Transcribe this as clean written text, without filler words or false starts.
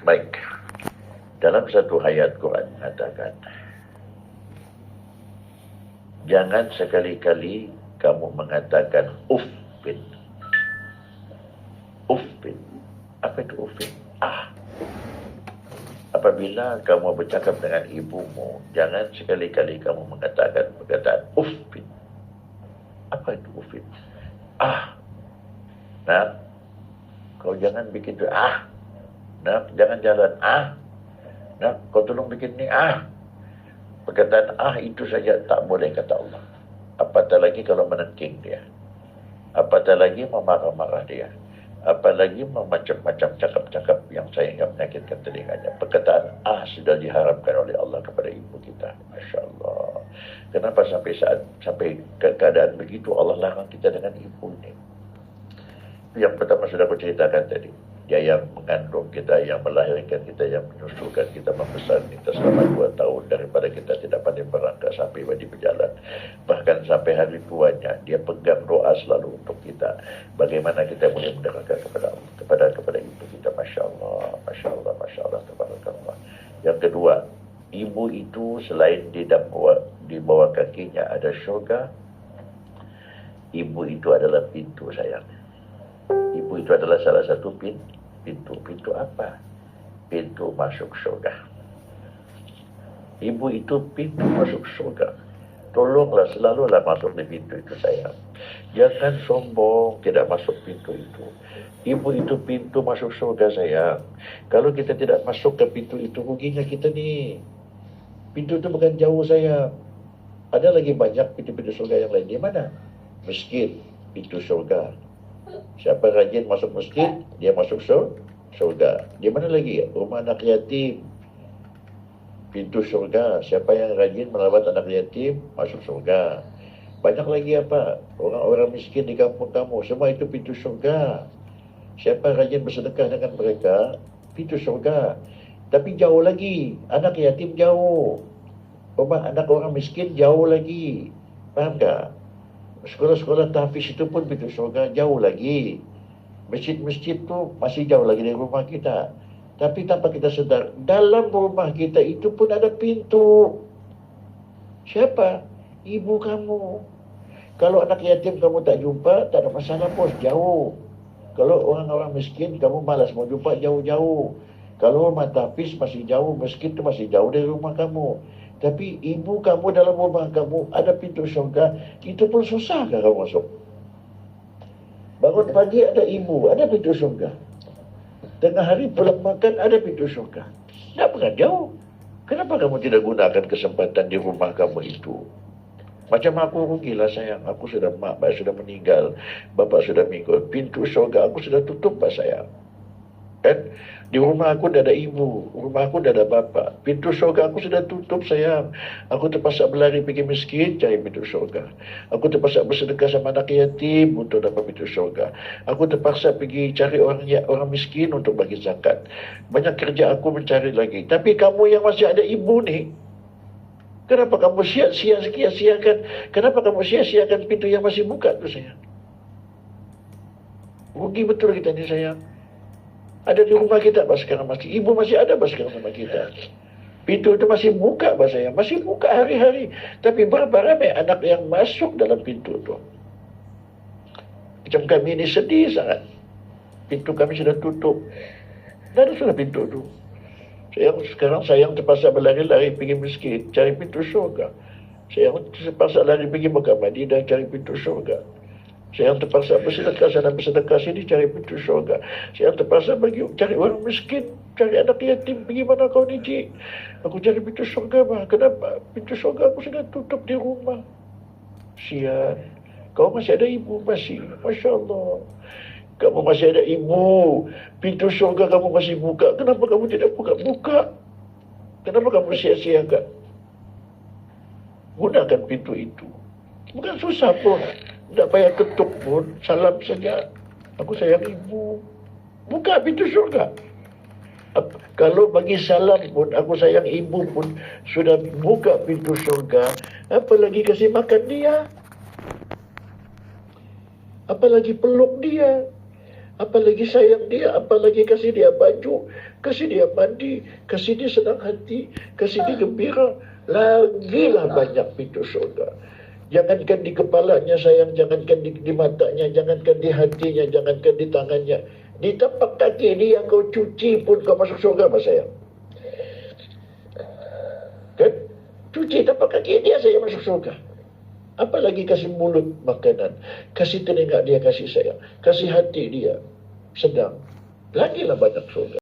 Baik. Dalam satu ayat Quran mengatakan, jangan sekali-kali kamu mengatakan uffin. Uffin. Apa itu uffin? Apabila kamu bercakap dengan ibumu, jangan sekali-kali kamu mengatakan perkataan uffin. Apa itu uffin? Nak, kau jangan bikin itu. Nak, jangan jalan. Nak, kau tolong bikin ni. Perkataan itu saja tak boleh kata Allah. Apatah lagi kalau menengking dia. Apatah lagi memarah-marah dia. Apalagi macam-macam cakap-cakap yang sayangnya menyakitkan telinganya. Perkataan sudah diharamkan oleh Allah kepada ibu kita. Masya Allah. Kenapa sampai keadaan begitu Allah larang kita dengan ibu ini? Yang pertama sudah aku ceritakan tadi. Dia yang mengandung kita, yang melahirkan kita, yang menyusukan kita, membesar kita selama 2 tahun daripada kita tidak pandai merangkak sampai di berjalan. Bahkan sampai hari tuanya, dia pegang doa selalu untuk kita. Bagaimana kita boleh mendekatkan kepada ibu kita. Masya Allah, Masya Allah, Masya Allah, tabarakallah. Yang kedua, ibu itu selain di bawah kakinya ada syurga, ibu itu adalah pintu, sayang. Ibu itu adalah salah satu pintu. Pintu apa? Pintu masuk syurga. Ibu itu pintu masuk syurga. Tolonglah selalulah masuk di pintu itu, sayang. Jangan sombong tidak masuk pintu itu. Ibu itu pintu masuk syurga, sayang. Kalau kita tidak masuk ke pintu itu, ruginya kita ni. Pintu itu bukan jauh, sayang. Ada lagi banyak pintu-pintu syurga yang lain. Di mana? Masjid, pintu syurga. Siapa rajin masuk masjid, dia masuk syurga. Di mana lagi? Rumah anak yatim, pintu syurga. Siapa yang rajin merawat anak yatim, masuk syurga. Banyak lagi apa? Orang-orang miskin di kampung kamu, semua itu pintu syurga. Siapa rajin bersedekah dengan mereka, pintu syurga. Tapi jauh lagi, anak yatim jauh. Rumah anak orang miskin jauh lagi. Faham tak? Sekolah-sekolah tahfiz itu pun pintu syurga jauh lagi. Masjid-masjid tu masih jauh lagi dari rumah kita. Tapi tanpa kita sedar, dalam rumah kita itu pun ada pintu. Siapa? Ibu kamu. Kalau anak yatim kamu tak jumpa, tak ada masalah, bos, jauh. Kalau orang-orang miskin kamu malas mau jumpa, jauh-jauh. Kalau rumah tahfiz masih jauh, masjid tu masih jauh dari rumah kamu. Tapi ibu kamu dalam rumah kamu ada pintu syurga, itu pun susah kan kamu masuk. Bangun pagi ada ibu, ada pintu syurga. Tengah hari pulang makan ada pintu syurga. Tak pernah jauh. Kenapa kamu tidak gunakan kesempatan di rumah kamu itu? Macam aku rugilah, sayang. Aku sudah sudah meninggal, bapak sudah meninggal. Pintu syurga aku sudah tutup, Pak, sayang. Kan? Di rumah aku dah ada ibu, rumah aku dah ada bapa. Pintu syurga aku sudah tutup, sayang. Aku terpaksa berlari pergi miskin cari pintu syurga. Aku terpaksa bersedekah sama anak yatim untuk dapat pintu syurga. Aku terpaksa pergi cari orang miskin untuk bagi zakat. Banyak kerja aku mencari lagi. Tapi kamu yang masih ada ibu ni, kenapa kamu sia-siakan? Kenapa kamu sia-siakan pintu yang masih buka tu, sayang? Rugi betul kita ni, sayang. Ada di rumah kita, Pak, sekarang masih. Ibu masih ada, Pak, sekarang sama kita. Pintu itu masih buka, Pak, sayang. Masih buka hari-hari. Tapi berapa ramai anak yang masuk dalam pintu itu. Macam kami ini sedih sangat. Pintu kami sudah tutup. Dan sudah pintu itu. Sekarang sayang terpaksa berlari-lari pergi miskin, cari pintu syurga. Sayang terpaksa lari pergi Mekah Madinah, cari pintu syurga. Saya yang terpaksa bersedekah sana bersedekah sini cari pintu syurga. Saya yang terpaksa cari orang miskin, cari anak yatim. Bagaimana kau ni, Cik? Aku cari pintu syurga, bah. Kenapa? Pintu syurga aku sudah tutup di rumah. Sian. Kau masih ada ibu, masih. Masya Allah. Kamu masih ada ibu. Pintu syurga kamu masih buka. Kenapa kamu tidak buka? Kenapa kamu sia-siakan? Gunakan pintu itu. Bukan susah pun. Tak payah ketuk pun, salam saja. Aku sayang ibu. Buka pintu syurga. Kalau bagi salam pun, aku sayang ibu pun sudah buka pintu syurga. Apalagi kasih makan dia. Apalagi peluk dia. Apalagi sayang dia, apalagi kasih dia baju, kasih dia mandi, kasih dia senang hati, kasih dia gembira. Lagilah banyak pintu surga. Jangankan di kepalanya sayang, jangankan di matanya, jangankan di hatinya, jangankan di tangannya. Di tapak kaki dia kau cuci pun kau masuk surga, Mas sayang. Kan? Cuci tapak kaki dia saya masuk surga. Apalagi kasih mulut makanan, kasih telinga dia kasih sayang, kasih hati dia sedang. Lagilah banyak surga.